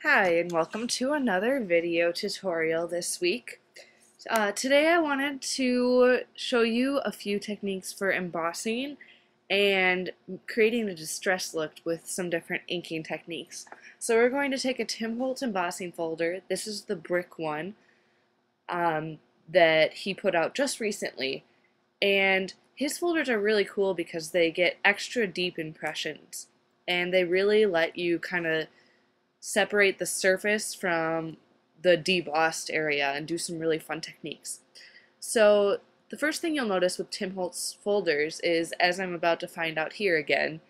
Hi, and welcome to another video tutorial this week. Today I wanted to show you a few techniques for embossing and creating a distress look with some different inking techniques. So we're going to take a Tim Holtz embossing folder. This is the brick one that he put out just recently. And his folders are really cool because they get extra deep impressions. And they really let you kind of separate the surface from the debossed area and do some really fun techniques. So the first thing you'll notice with Tim Holtz folders is, as I'm about to find out here again,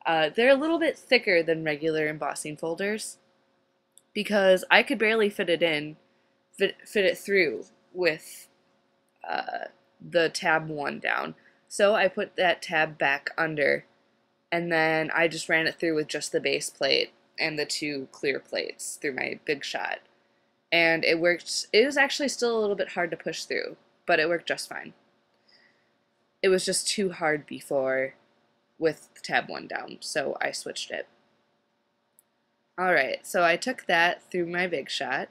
they're a little bit thicker than regular embossing folders because I could barely fit it through with the tab 1 down. So I put that tab back under, and then I just ran it through with just the base plate and the two clear plates through my Big Shot. And it worked. It was actually still a little bit hard to push through, but it worked just fine. It was just too hard before with tab 1 down, so I switched it. Alright, so I took that through my Big Shot,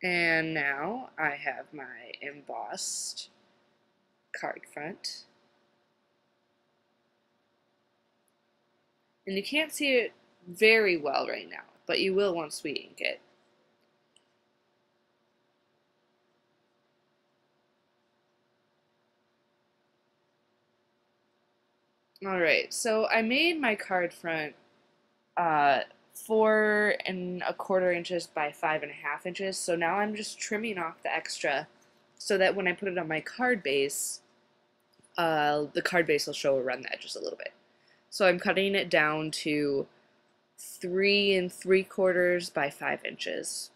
and now I have my embossed card front. And you can't see it very well right now, but you will once we ink it. Alright, so I made my card front 4¼ inches by 5½ inches, so now I'm just trimming off the extra so that when I put it on my card base, the card base will show around the edges a little bit. So I'm cutting it down to 3¾ by 5 inches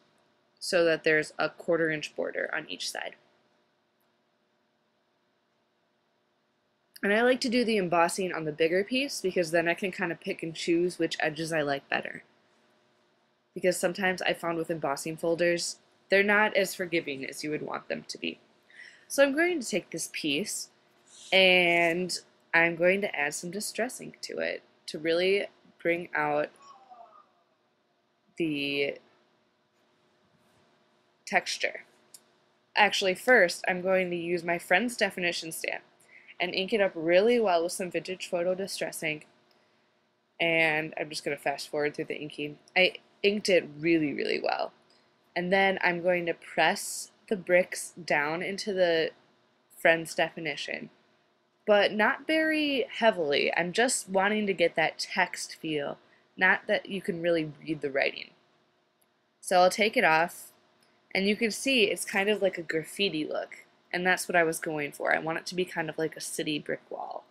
so that there's a 1/4 inch border on each side. And I like to do the embossing on the bigger piece because then I can kind of pick and choose which edges I like better. Because sometimes I found with embossing folders, they're not as forgiving as you would want them to be. So I'm going to take this piece and I'm going to add some distress ink to it to really bring out the texture. Actually, first I'm going to use my Friend's Definition stamp and ink it up really well with some vintage photo distress ink. And I'm just going to fast forward through the inking. I inked it really, really well. And then I'm going to press the bricks down into the Friend's Definition, but not very heavily. I'm just wanting to get that text feel, not that you can really read the writing. So I'll take it off, and you can see it's kind of like a graffiti look. And that's what I was going for. I want it to be kind of like a city brick wall.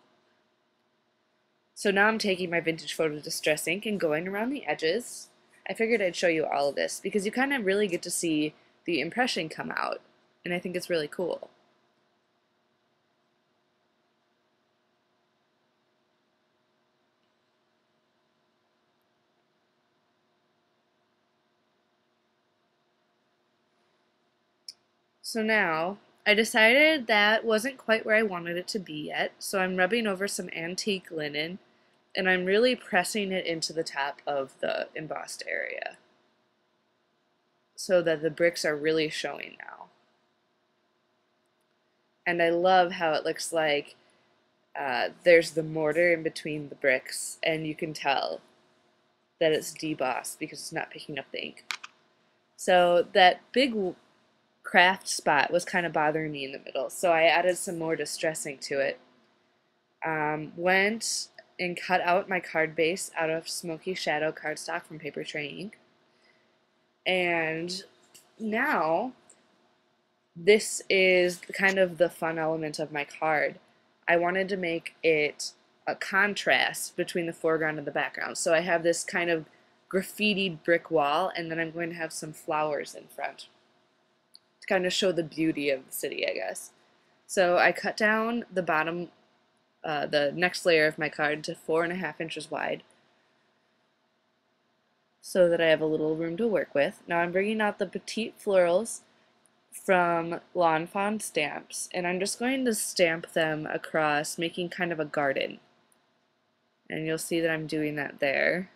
So now I'm taking my vintage photo distress ink and going around the edges. I figured I'd show you all of this because you kind of really get to see the impression come out, and I think it's really cool. So now I decided that wasn't quite where I wanted it to be yet, so I'm rubbing over some antique linen and I'm really pressing it into the top of the embossed area so that the bricks are really showing now. And I love how it looks like there's the mortar in between the bricks, and you can tell that it's debossed because it's not picking up the ink. So that big craft spot was kind of bothering me in the middle, so I added some more distress ink to it. Went and cut out my card base out of Smoky Shadow cardstock from Paper Tray Ink. And now this is kind of the fun element of my card. I wanted to make it a contrast between the foreground and the background. So I have this kind of graffitied brick wall, and then I'm going to have some flowers in front to kind of show the beauty of the city, I guess. So I cut down the bottom, the next layer of my card to 4½ inches wide so that I have a little room to work with. Now I'm bringing out the Petite Florals from Lawn Fawn Stamps, and I'm just going to stamp them across, making kind of a garden. And you'll see that I'm doing that there.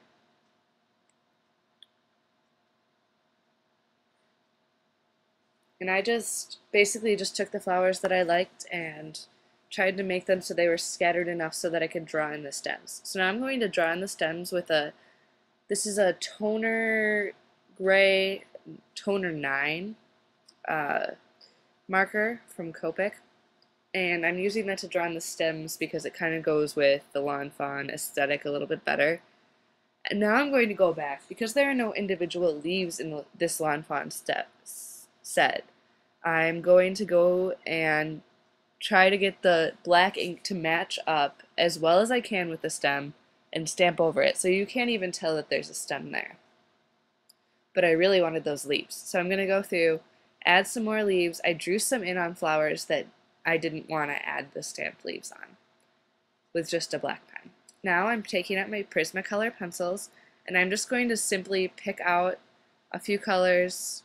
And I just basically just took the flowers that I liked and tried to make them so they were scattered enough so that I could draw in the stems. So now I'm going to draw in the stems with this is a toner gray, toner 9 uh, marker from Copic. And I'm using that to draw in the stems because it kind of goes with the Lawn Fawn aesthetic a little bit better. And now I'm going to go back, because there are no individual leaves in this Lawn Fawn set. I'm going to go and try to get the black ink to match up as well as I can with the stem and stamp over it, so you can't even tell that there's a stem there. But I really wanted those leaves, so I'm going to go through, add some more leaves. I drew some in on flowers that I didn't want to add the stamped leaves on with just a black pen. Now I'm taking out my Prismacolor pencils and I'm just going to simply pick out a few colors.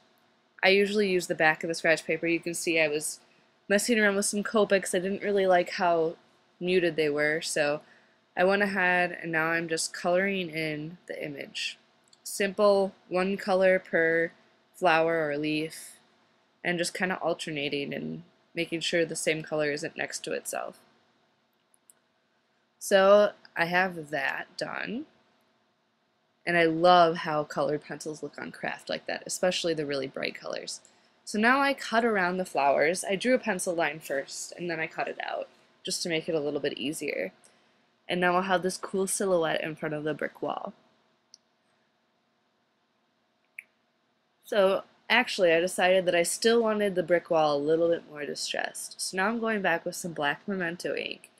I usually use the back of the scratch paper. You can see I was messing around with some Copics. I didn't really like how muted they were, so I went ahead and now I'm just coloring in the image. Simple, one color per flower or leaf, and just kind of alternating and making sure the same color isn't next to itself. So I have that done, and I love how colored pencils look on craft like that, especially the really bright colors. So now I cut around the flowers. I drew a pencil line first, and then I cut it out, just to make it a little bit easier. And now I'll have this cool silhouette in front of the brick wall. So actually I decided that I still wanted the brick wall a little bit more distressed. So now I'm going back with some black Memento ink.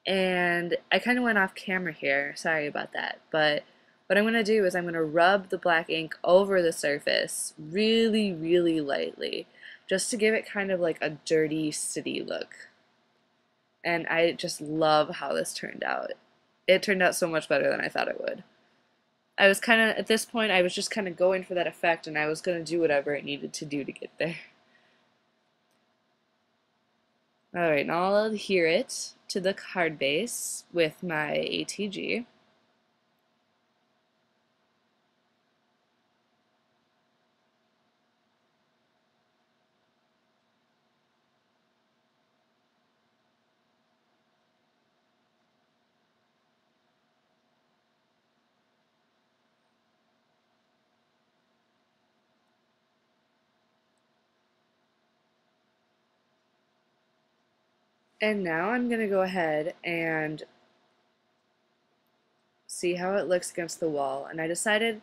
And I kind of went off camera here, sorry about that, but what I'm going to do is I'm going to rub the black ink over the surface really, really lightly, just to give it kind of like a dirty city look. And I just love how this turned out. It turned out so much better than I thought it would. I was kind of, at this point, I was just kind of going for that effect, and I was going to do whatever it needed to do to get there. Alright, now I'll adhere it to the card base with my ATG. And now I'm going to go ahead and see how it looks against the wall. And I decided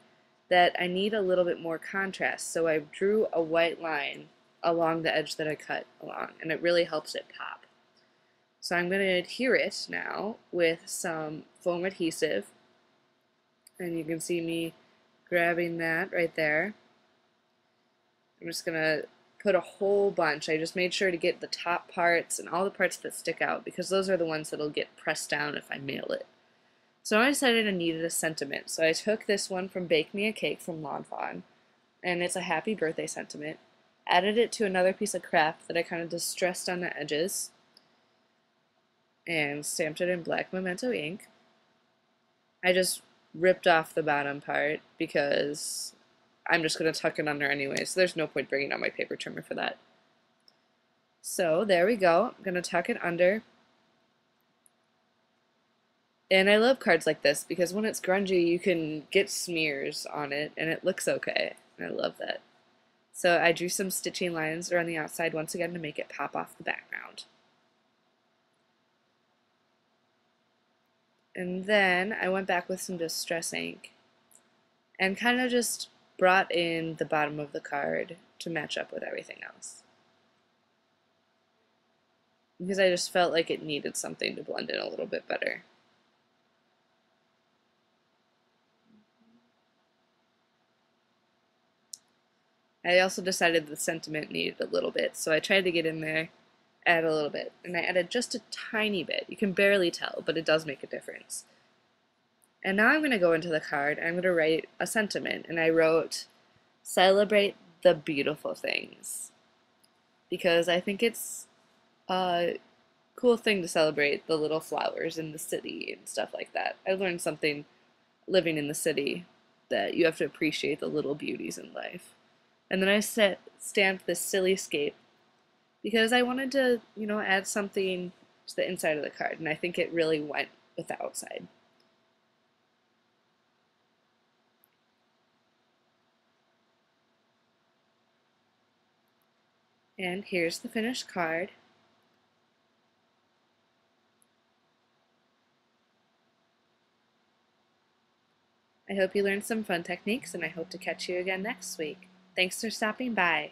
that I need a little bit more contrast, so I drew a white line along the edge that I cut along, and it really helps it pop. So I'm going to adhere it now with some foam adhesive, and you can see me grabbing that right there. I'm just going to put a whole bunch. I just made sure to get the top parts and all the parts that stick out, because those are the ones that'll get pressed down if I mail it. So I decided I needed a sentiment. So I took this one from Bake Me a Cake from Lawn Fawn, and it's a happy birthday sentiment. Added it to another piece of craft that I kind of distressed on the edges, and stamped it in black Memento ink. I just ripped off the bottom part because I'm just going to tuck it under anyway, so there's no point bringing out my paper trimmer for that. So there we go. I'm going to tuck it under. And I love cards like this because when it's grungy you can get smears on it and it looks okay, and I love that. So I drew some stitching lines around the outside once again to make it pop off the background. And then I went back with some distress ink and kind of just brought in the bottom of the card to match up with everything else, because I just felt like it needed something to blend in a little bit better. I also decided the sentiment needed a little bit, so I tried to get in there, add a little bit, and I added just a tiny bit. You can barely tell, but it does make a difference. And now I'm going to go into the card, and I'm going to write a sentiment, and I wrote, "Celebrate the beautiful things," because I think it's a cool thing to celebrate the little flowers in the city and stuff like that. I learned something living in the city, that you have to appreciate the little beauties in life. And then I stamped this silly scape because I wanted to, add something to the inside of the card, and I think it really went with the outside. And here's the finished card. I hope you learned some fun techniques, and I hope to catch you again next week. Thanks for stopping by.